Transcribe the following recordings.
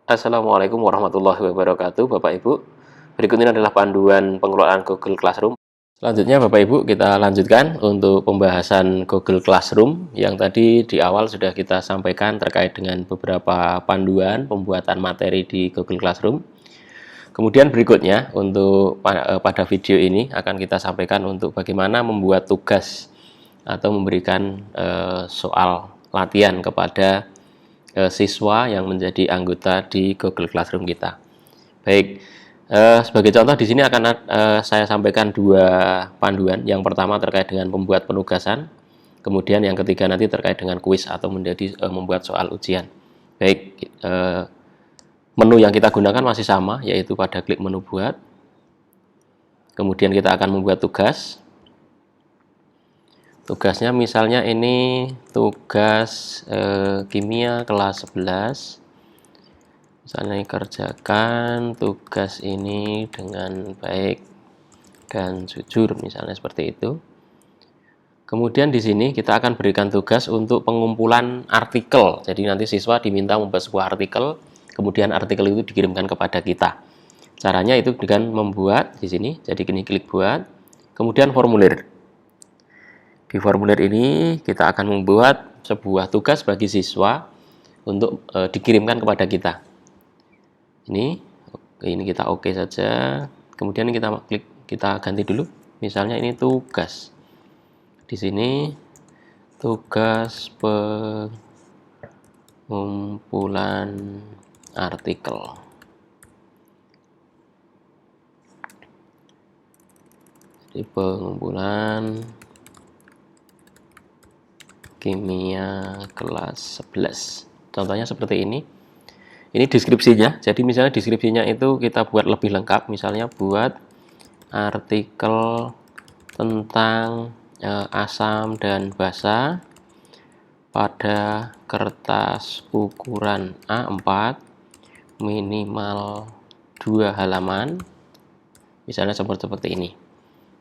Assalamualaikum warahmatullahi wabarakatuh, Bapak Ibu. Berikut ini adalah panduan pengelolaan Google Classroom. Selanjutnya, Bapak Ibu, kita lanjutkan untuk pembahasan Google Classroom yang tadi di awal sudah kita sampaikan terkait dengan beberapa panduan pembuatan materi di Google Classroom. Kemudian berikutnya untuk pada video ini akan kita sampaikan untuk bagaimana membuat tugas atau memberikan soal latihan kepada siswa yang menjadi anggota di Google Classroom kita. Baik, sebagai contoh di sini akan saya sampaikan dua panduan. Yang pertama terkait dengan pembuat penugasan, kemudian yang ketiga nanti terkait dengan kuis atau membuat soal ujian. Baik, menu yang kita gunakan masih sama, yaitu pada klik menu buat. Kemudian kita akan membuat tugas. Tugasnya misalnya ini tugas kimia kelas 11. Misalnya kerjakan tugas ini dengan baik dan jujur, misalnya seperti itu. Kemudian di sini kita akan berikan tugas untuk pengumpulan artikel. Jadi nanti siswa diminta membuat sebuah artikel, kemudian artikel itu dikirimkan kepada kita. Caranya itu dengan membuat di sini. Jadi ini klik buat, kemudian formulir. Di formulir ini kita akan membuat sebuah tugas bagi siswa untuk dikirimkan kepada kita. Ini kita oke saja. Kemudian kita klik, kita ganti dulu. Misalnya ini tugas. Di sini tugas pengumpulan artikel. Jadi pengumpulan kimia kelas 11. Contohnya seperti ini. Ini deskripsinya. Jadi misalnya deskripsinya itu kita buat lebih lengkap. Misalnya buat artikel tentang asam dan basa pada kertas ukuran A4 minimal 2 halaman. Misalnya seperti ini.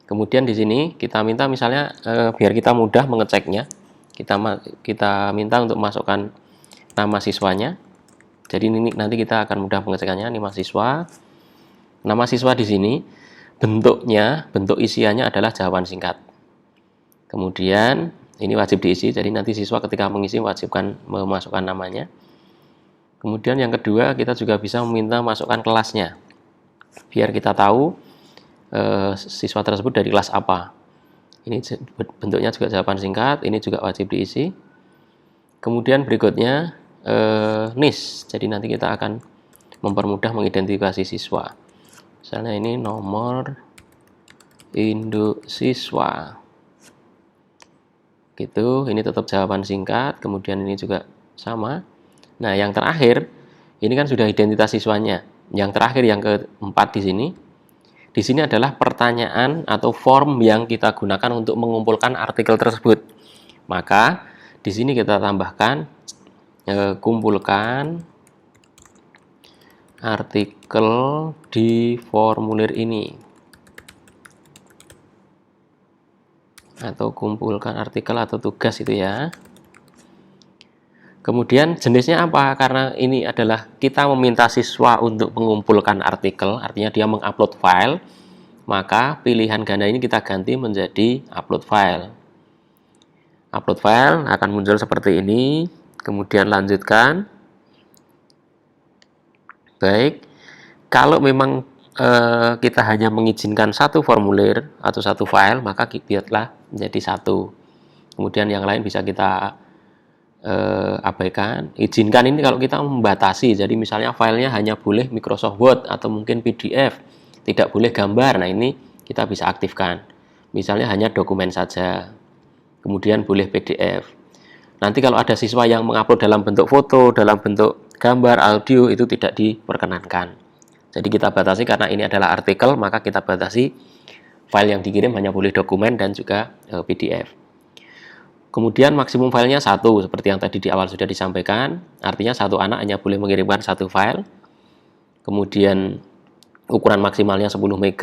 Kemudian di sini kita minta misalnya biar kita mudah mengeceknya. Kita minta untuk masukkan nama siswanya. Jadi ini nanti kita akan mudah mengecekkannya. Ini mahasiswa. Nama siswa di sini bentuk isiannya adalah jawaban singkat. Kemudian ini wajib diisi. Jadi nanti siswa ketika mengisi wajibkan memasukkan namanya. Kemudian yang kedua kita juga bisa meminta masukkan kelasnya. Biar kita tahu siswa tersebut dari kelas apa. Ini bentuknya juga jawaban singkat, ini juga wajib diisi. Kemudian berikutnya NIS, jadi nanti kita akan mempermudah mengidentifikasi siswa. Misalnya ini nomor induk siswa. Gitu, ini tetap jawaban singkat, kemudian ini juga sama. Nah, yang terakhir, ini kan sudah identitas siswanya. Yang terakhir, yang keempat di sini. Di sini adalah pertanyaan atau form yang kita gunakan untuk mengumpulkan artikel tersebut. Maka di sini kita tambahkan kumpulkan artikel di formulir ini. Atau kumpulkan artikel atau tugas itu ya. Kemudian jenisnya apa? Karena ini adalah kita meminta siswa untuk mengumpulkan artikel, artinya dia mengupload file, maka pilihan ganda ini kita ganti menjadi upload file. Upload file akan muncul seperti ini, kemudian lanjutkan. Baik, kalau memang kita hanya mengizinkan satu formulir atau satu file, maka biarlah menjadi satu. Kemudian yang lain bisa kita abaikan. Izinkan ini kalau kita membatasi, jadi misalnya filenya hanya boleh Microsoft Word atau mungkin PDF, tidak boleh gambar. Nah, ini kita bisa aktifkan. Misalnya hanya dokumen saja. Kemudian boleh PDF. Nanti kalau ada siswa yang mengupload dalam bentuk foto, dalam bentuk gambar, audio, itu tidak diperkenankan. Jadi kita batasi karena ini adalah artikel, maka kita batasi file yang dikirim hanya boleh dokumen dan juga PDF. Kemudian maksimum filenya 1, seperti yang tadi di awal sudah disampaikan. Artinya satu anak hanya boleh mengirimkan 1 file. Kemudian ukuran maksimalnya 10 MB.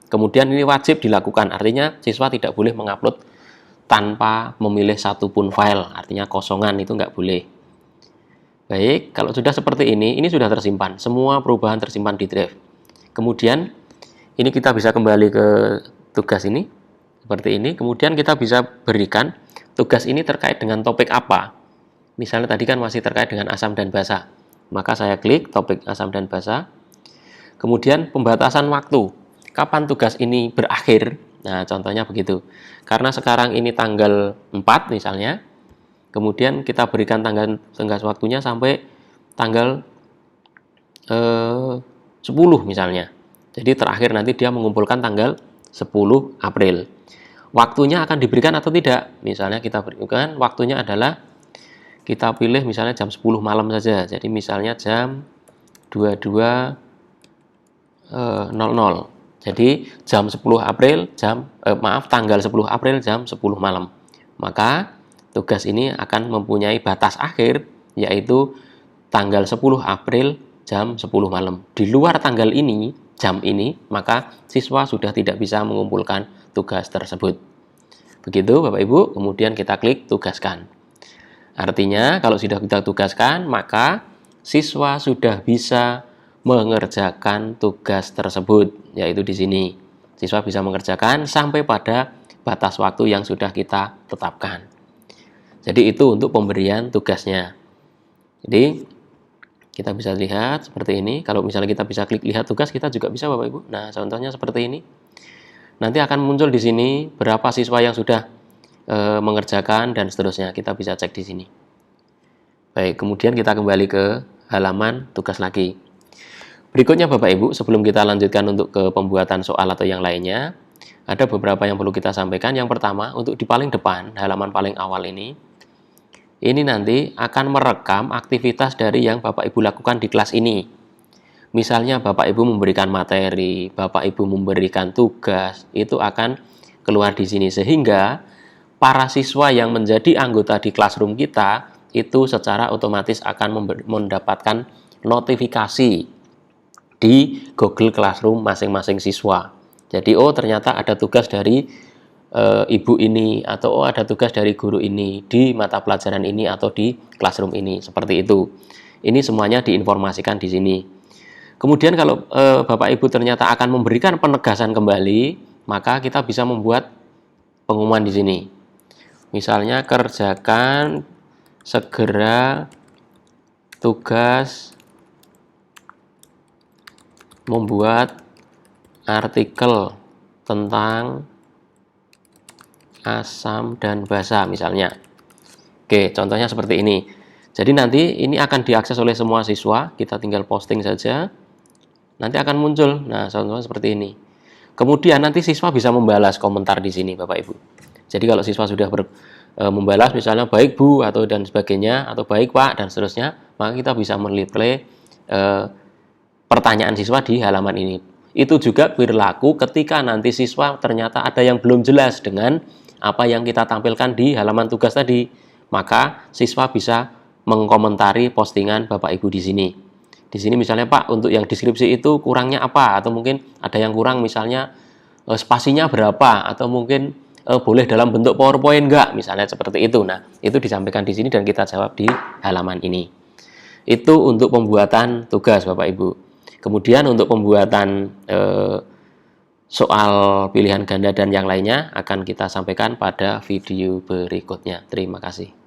Kemudian ini wajib dilakukan. Artinya siswa tidak boleh mengupload tanpa memilih satu pun file. Artinya kosongan itu nggak boleh. Baik, kalau sudah seperti ini sudah tersimpan. Semua perubahan tersimpan di drive. Kemudian, ini kita bisa kembali ke tugas ini, seperti ini. Kemudian kita bisa berikan tugas ini terkait dengan topik apa. Misalnya tadi kan masih terkait dengan asam dan basa. Maka saya klik topik asam dan basa. Kemudian pembatasan waktu. Kapan tugas ini berakhir? Nah, contohnya begitu. Karena sekarang ini tanggal 4 misalnya. Kemudian kita berikan tenggat waktunya sampai tanggal 10 misalnya. Jadi terakhir nanti dia mengumpulkan tanggal 10 April. Waktunya akan diberikan atau tidak? Misalnya kita berikan waktunya adalah, kita pilih misalnya jam 10 malam saja. Jadi misalnya jam 22.00. Jadi jam 10 April tanggal 10 April jam 10 malam. Maka tugas ini akan mempunyai batas akhir, yaitu tanggal 10 April jam 10 malam. Di luar tanggal ini, jam ini, maka siswa sudah tidak bisa mengumpulkan tugas tersebut. Begitu Bapak Ibu, kemudian kita klik tugaskan. Artinya kalau sudah kita tugaskan, maka siswa sudah bisa mengerjakan tugas tersebut, yaitu di sini. Siswa bisa mengerjakan sampai pada batas waktu yang sudah kita tetapkan. Jadi itu untuk pemberian tugasnya. Jadi kita bisa lihat seperti ini. Kalau misalnya kita bisa klik lihat tugas, kita juga bisa Bapak Ibu. Nah, contohnya seperti ini. Nanti akan muncul di sini berapa siswa yang sudah mengerjakan dan seterusnya. Kita bisa cek di sini. Baik, kemudian kita kembali ke halaman tugas lagi. Berikutnya Bapak Ibu, sebelum kita lanjutkan untuk ke pembuatan soal atau yang lainnya, ada beberapa yang perlu kita sampaikan. Yang pertama, untuk di paling depan, halaman paling awal ini nanti akan merekam aktivitas dari yang Bapak Ibu lakukan di kelas ini. Misalnya Bapak Ibu memberikan materi, Bapak Ibu memberikan tugas, itu akan keluar di sini. Sehingga para siswa yang menjadi anggota di classroom kita itu secara otomatis akan mendapatkan notifikasi di Google Classroom masing-masing siswa. Jadi ternyata ada tugas dari ibu ini, atau ada tugas dari guru ini di mata pelajaran ini atau di classroom ini, seperti itu. Ini semuanya diinformasikan di sini. Kemudian kalau Bapak Ibu ternyata akan memberikan penegasan kembali, maka kita bisa membuat pengumuman di sini. Misalnya kerjakan segera tugas membuat artikel tentang asam dan basa misalnya. Oke, contohnya seperti ini. Jadi nanti ini akan diakses oleh semua siswa, kita tinggal posting saja. Nanti akan muncul. Nah, contohnya seperti ini. Kemudian nanti siswa bisa membalas komentar di sini, Bapak Ibu. Jadi kalau siswa sudah membalas misalnya baik Bu atau dan sebagainya, atau baik Pak dan seterusnya, maka kita bisa mereply pertanyaan siswa di halaman ini. Itu juga berlaku ketika nanti siswa ternyata ada yang belum jelas dengan apa yang kita tampilkan di halaman tugas tadi, maka siswa bisa mengkomentari postingan Bapak Ibu di sini. Di sini misalnya Pak, untuk yang deskripsi itu kurangnya apa, atau mungkin ada yang kurang misalnya spasinya berapa, atau mungkin boleh dalam bentuk PowerPoint enggak, misalnya seperti itu. Nah, itu disampaikan di sini dan kita jawab di halaman ini. Itu untuk pembuatan tugas Bapak Ibu. Kemudian untuk pembuatan soal pilihan ganda dan yang lainnya akan kita sampaikan pada video berikutnya. Terima kasih.